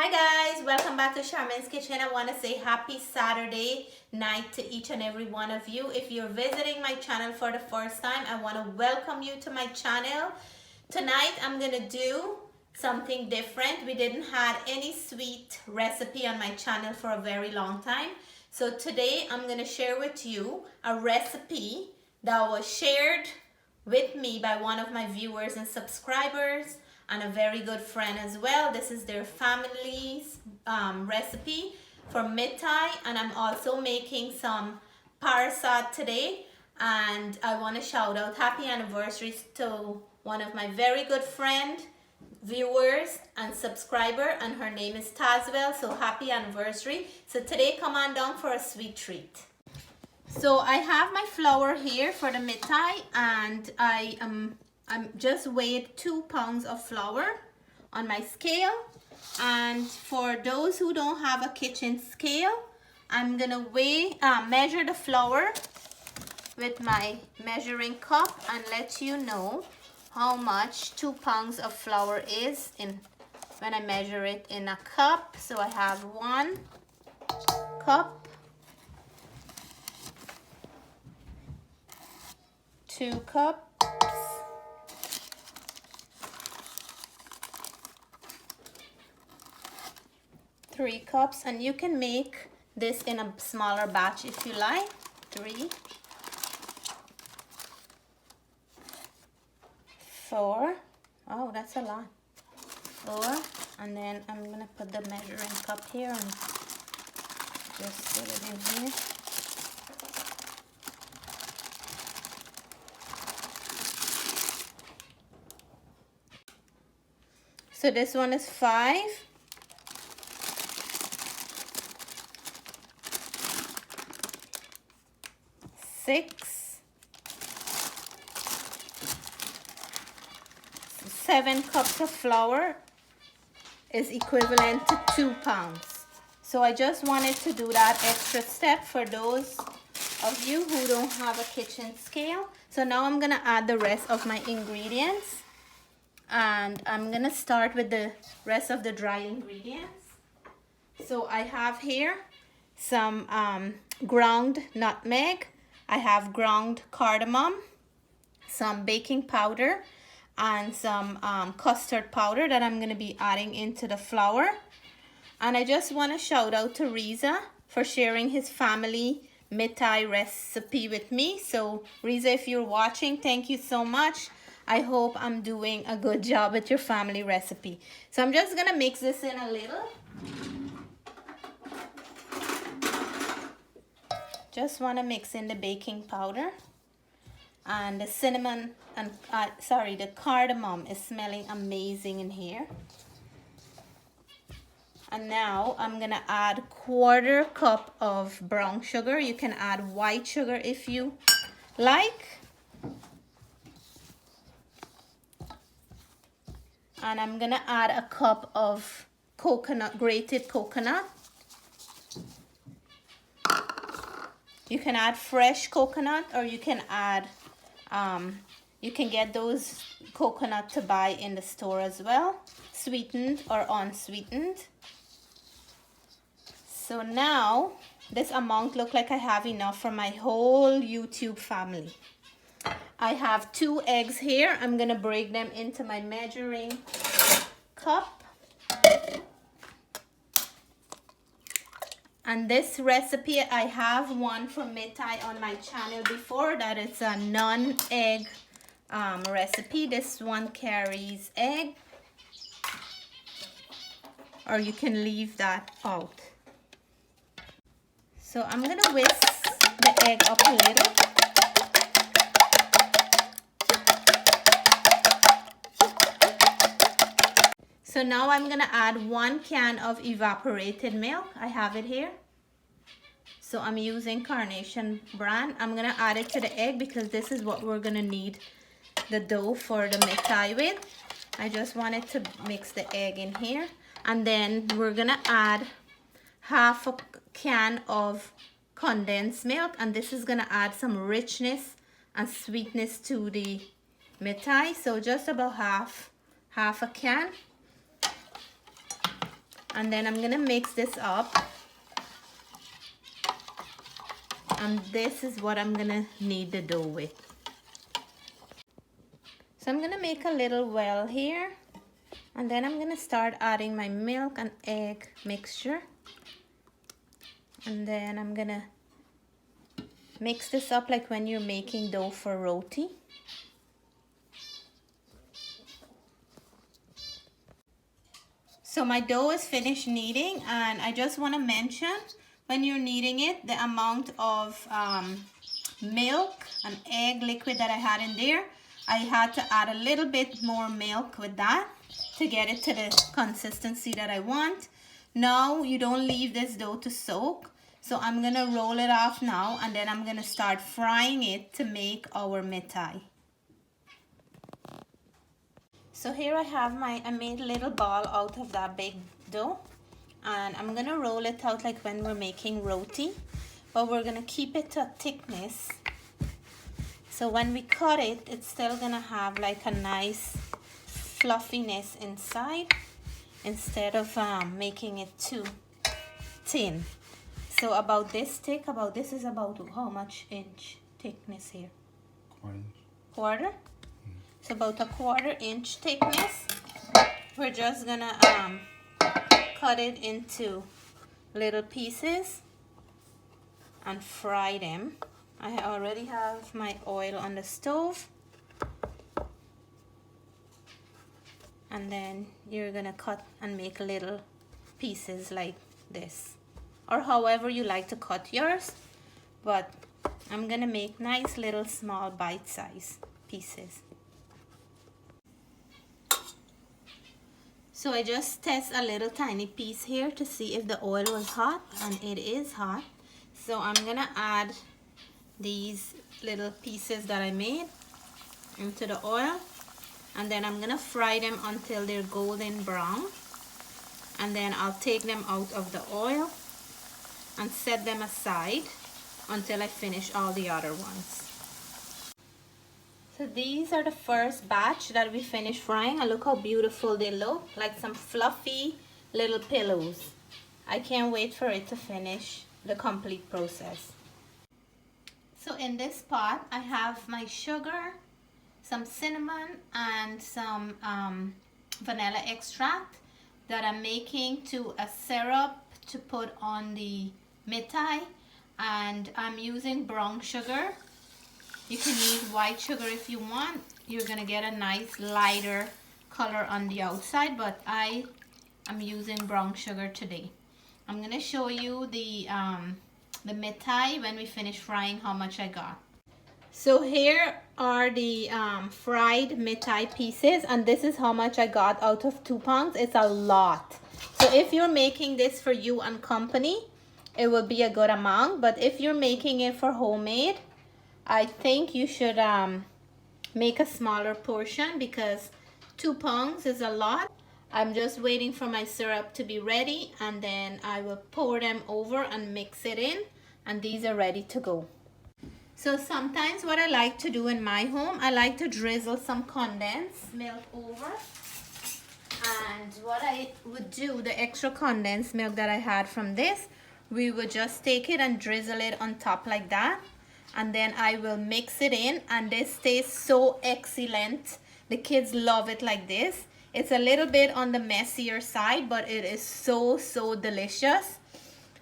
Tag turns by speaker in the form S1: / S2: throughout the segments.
S1: Hi guys, welcome back to Charmaine's Kitchen. I want to say happy Saturday night to each and every one of you. If you're visiting my channel for the first time, I want to welcome you to my channel. Tonight I'm going to do something different. We didn't have any sweet recipe on my channel for a very long time. So today I'm going to share with you a recipe that was shared with me by one of my viewers and subscribers and a very good friend as well. This is their family's recipe for Mithai, and I'm also making some Parsad today. And I want to shout out happy anniversary to one of my very good friend, viewers and subscriber, and her name is Tazwell. So happy anniversary. So today come on down for a sweet treat. So I have my flour here for the Mithai, and I'm just weighed 2 pounds of flour on my scale. And for those who don't have a kitchen scale, I'm gonna measure the flour with my measuring cup and let you know how much 2 pounds of flour is when I measure it in a cup. So I have 1 cup, 2 cups, 3 cups, and you can make this in a smaller batch if you like. 3, 4, oh that's a lot, 4, and then I'm gonna put the measuring cup here and just put it in here. So this one is 5, 6, 7 cups of flour is equivalent to 2 pounds. So I just wanted to do that extra step for those of you who don't have a kitchen scale. So now I'm gonna add the rest of my ingredients, and I'm gonna start with the rest of the dry ingredients. So I have here some ground nutmeg, I have ground cardamom, some baking powder, and some custard powder that I'm going to be adding into the flour. And I just want to shout out to Riza for sharing his family Mithai recipe with me. So Riza, if you're watching, thank you so much. I hope I'm doing a good job with your family recipe. So I'm just going to mix this in a little. Just want to mix in the baking powder and the cinnamon and the cardamom is smelling amazing in here. And now I'm gonna add 1/4 cup of brown sugar. You can add white sugar if you like. And I'm gonna add a cup of grated coconut. You can add fresh coconut, or you can add, you can get those coconut to buy in the store as well, sweetened or unsweetened. So now this amount look like I have enough for my whole YouTube family. I have 2 eggs here. I'm gonna break them into my measuring cup. And this recipe, I have one from Mithai on my channel before that it's a non-egg recipe. This one carries egg, or you can leave that out. So I'm gonna whisk the egg up a little. So now I'm gonna add 1 can of evaporated milk. I have it here. So I'm using Carnation brand. I'm gonna add it to the egg because this is what we're gonna need the dough for the Mithai with. I just wanted to mix the egg in here. And then we're gonna add 1/2 can of condensed milk, and this is gonna add some richness and sweetness to the Mithai. So just about half a can. And then I'm gonna mix this up. And this is what I'm gonna knead the dough with. So I'm gonna make a little well here. And then I'm gonna start adding my milk and egg mixture. And then I'm gonna mix this up like when you're making dough for roti. So my dough is finished kneading, and I just want to mention, when you're kneading it, the amount of milk and egg liquid that I had in there, I had to add a little bit more milk with that to get it to the consistency that I want. Now you don't leave this dough to soak. So I'm gonna roll it off now, and then I'm gonna start frying it to make our mithai. So here I have I made a little ball out of that big dough, and I'm gonna roll it out like when we're making roti, but we're gonna keep it to a thickness. So when we cut it, it's still gonna have like a nice fluffiness inside instead of making it too thin. So about this thick, this is about how much inch thickness here? Quarter? It's about a 1/4 inch thickness. We're just gonna cut it into little pieces and fry them. I already have my oil on the stove. And then you're gonna cut and make little pieces like this, or however you like to cut yours, but I'm gonna make nice little small bite-sized pieces. So I just test a little tiny piece here to see if the oil was hot, and it is hot. So I'm gonna add these little pieces that I made into the oil, and then I'm gonna fry them until they're golden brown, and then I'll take them out of the oil and set them aside until I finish all the other ones. So these are the first batch that we finished frying, and look how beautiful they look, like some fluffy little pillows. I can't wait for it to finish the complete process. So in this pot, I have my sugar, some cinnamon, and some vanilla extract that I'm making to a syrup to put on the mithai, and I'm using brown sugar. You can use white sugar if you want. You're gonna get a nice lighter color on the outside, but I am using brown sugar today. I'm gonna show you the mithai when we finish frying how much I got. So here are the fried mithai pieces, and this is how much I got out of 2 pounds. It's a lot. So if you're making this for you and company, it will be a good amount, but if you're making it for homemade, I think you should make a smaller portion, because 2 pounds is a lot. I'm just waiting for my syrup to be ready, and then I will pour them over and mix it in, and these are ready to go. So sometimes what I like to do in my home, I like to drizzle some condensed milk over. And what I would do, the extra condensed milk that I had from this, we would just take it and drizzle it on top like that. And then I will mix it in, and this tastes so excellent. The kids love it like this. It's a little bit on the messier side, but it is so, so delicious.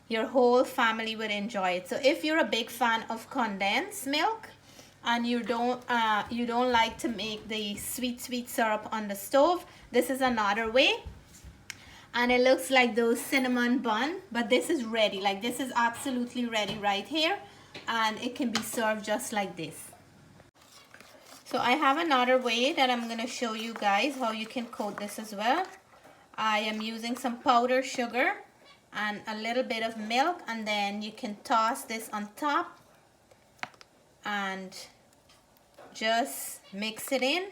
S1: Your whole family would enjoy it. So if you're a big fan of condensed milk and you don't like to make the sweet syrup on the stove, this is another way. And it looks like those cinnamon bun, but this is ready. Like, this is absolutely ready right here, and it can be served just like this. So I have another way that I'm gonna show you guys how you can coat this as well. I am using some powdered sugar and a little bit of milk, and then you can toss this on top and just mix it in,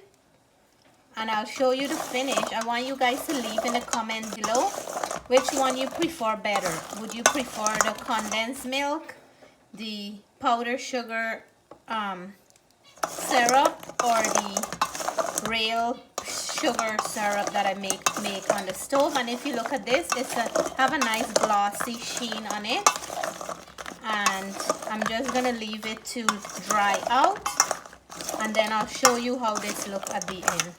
S1: and I'll show you the finish. I want you guys to leave in the comments below which one you prefer better. Would you prefer the condensed milk, the powdered sugar syrup, or the real sugar syrup that I make on the stove. And if you look at this, have a nice glossy sheen on it. And I'm just gonna leave it to dry out, and then I'll show you how this looks at the end.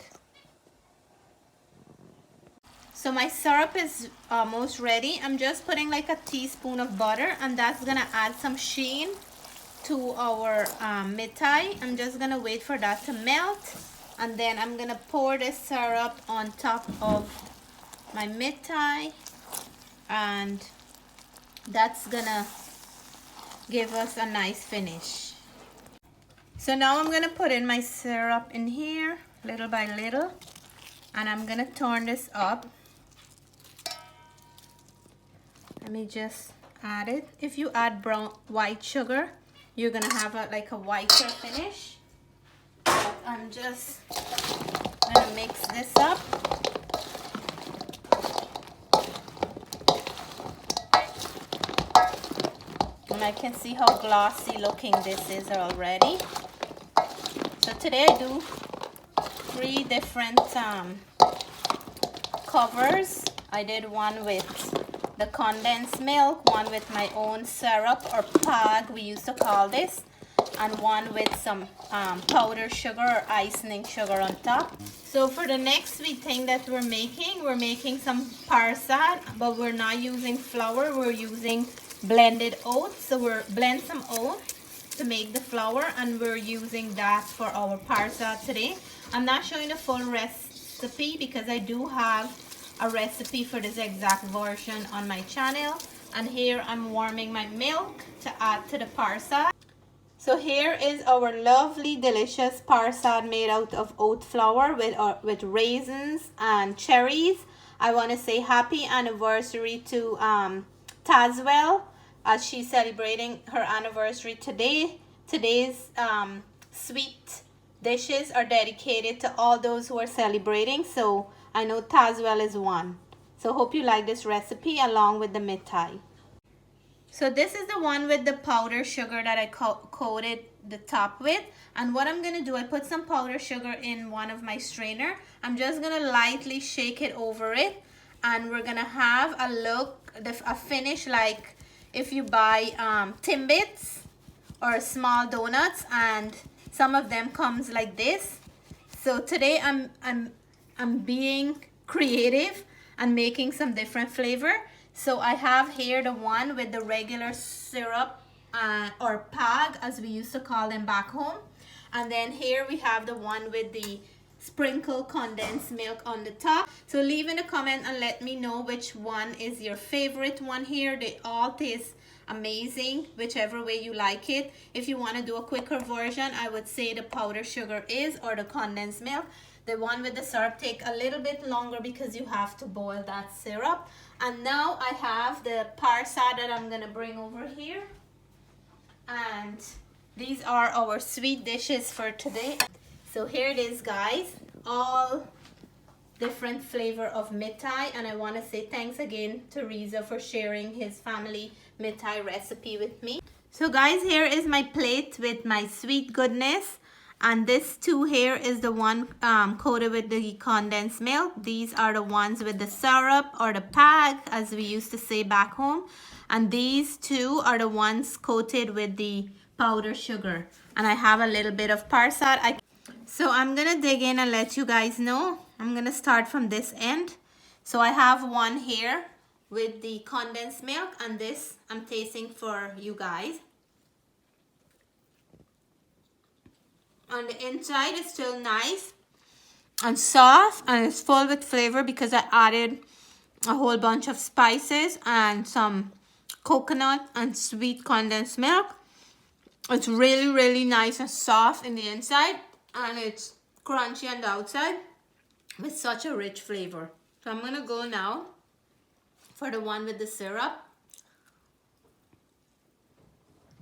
S1: So my syrup is almost ready. I'm just putting like a teaspoon of butter, and that's gonna add some sheen to our mithai. I'm just gonna wait for that to melt, and then I'm gonna pour this syrup on top of my mithai, and that's gonna give us a nice finish. So now I'm gonna put in my syrup in here little by little, and I'm gonna turn this up. Let me just add it. If you add white sugar, you're gonna have like a whiter finish. But I'm just gonna mix this up. And I can see how glossy looking this is already. So today I do 3 different covers. I did one with the condensed milk, one with my own syrup or pag, we used to call this, and one with some powdered sugar or icing sugar on top. So for the next sweet thing that we're making some parsad, but we're not using flour, we're using blended oats. So we're blend some oats to make the flour, and we're using that for our parsad today. I'm not showing the full recipe because I do have a recipe for this exact version on my channel. And here I'm warming my milk to add to the parsad. So here is our lovely delicious parsad made out of oat flour with raisins and cherries. I want to say happy anniversary to Tazwell, as she's celebrating her anniversary today. Today's sweet dishes are dedicated to all those who are celebrating. So I know Tazwell is one. So hope you like this recipe along with the mithai. So this is the one with the powdered sugar that I coated the top with. And what I'm going to do, I put some powdered sugar in one of my strainer. I'm just going to lightly shake it over it. And we're going to have a finish like if you buy Timbits or small donuts, and some of them comes like this. So today I'm being creative and making some different flavor. So I have here the one with the regular syrup or pag, as we used to call them back home. And then here we have the one with the sprinkle condensed milk on the top. So leave in a comment and let me know which one is your favorite one here. They all taste amazing, whichever way you like it. If you want to do a quicker version, I would say the powdered sugar or the condensed milk. The one with the syrup take a little bit longer because you have to boil that syrup. And now I have the parsad that I'm gonna bring over here. And these are our sweet dishes for today. So here it is, guys, all different flavor of mithai. And I want to say thanks again to Riza for sharing his family mithai recipe with me. So guys, here is my plate with my sweet goodness. And this two here is the one coated with the condensed milk. These are the ones with the syrup or the pag, as we used to say back home. And these two are the ones coated with the powdered sugar. And I have a little bit of parsad. So I'm gonna dig in and let you guys know. I'm gonna start from this end. So I have one here with the condensed milk, and this I'm tasting for you guys. On the inside, it's still nice and soft, and it's full with flavor because I added a whole bunch of spices and some coconut and sweet condensed milk. It's really, really nice and soft in the inside, and it's crunchy on the outside with such a rich flavor. So I'm gonna go now for the one with the syrup.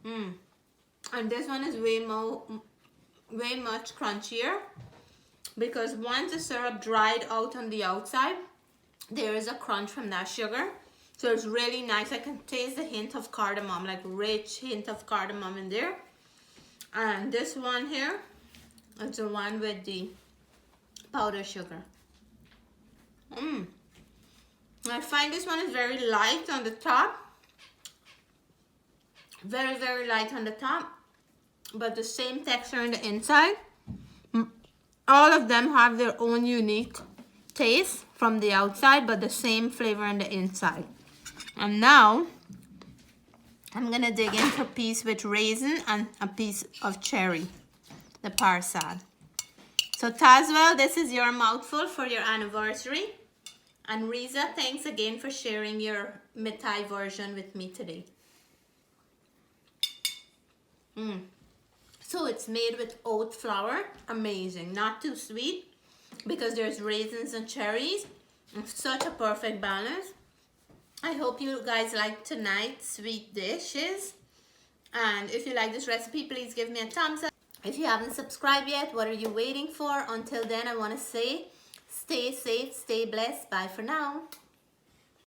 S1: And this one is way much crunchier because once the syrup dried out on the outside, there is a crunch from that sugar. So it's really nice. I can taste the hint of cardamom, like rich hint of cardamom in there. And this one here is the one with the powdered sugar. I find this one is very light on the top. Very, very light on the top. But the same texture on the inside. All of them have their own unique taste from the outside, but the same flavor on the inside. And now, I'm gonna dig into a piece with raisin and a piece of cherry, the Parsad. So Tazwell, this is your mouthful for your anniversary. And Riza, thanks again for sharing your Mithai version with me today. So it's made with oat flour. Amazing. Not too sweet because there's raisins and cherries. It's such a perfect balance. I hope you guys like tonight's sweet dishes. And if you like this recipe, please give me a thumbs up. If you haven't subscribed yet, what are you waiting for? Until then, I want to say, stay safe, stay blessed. Bye for now.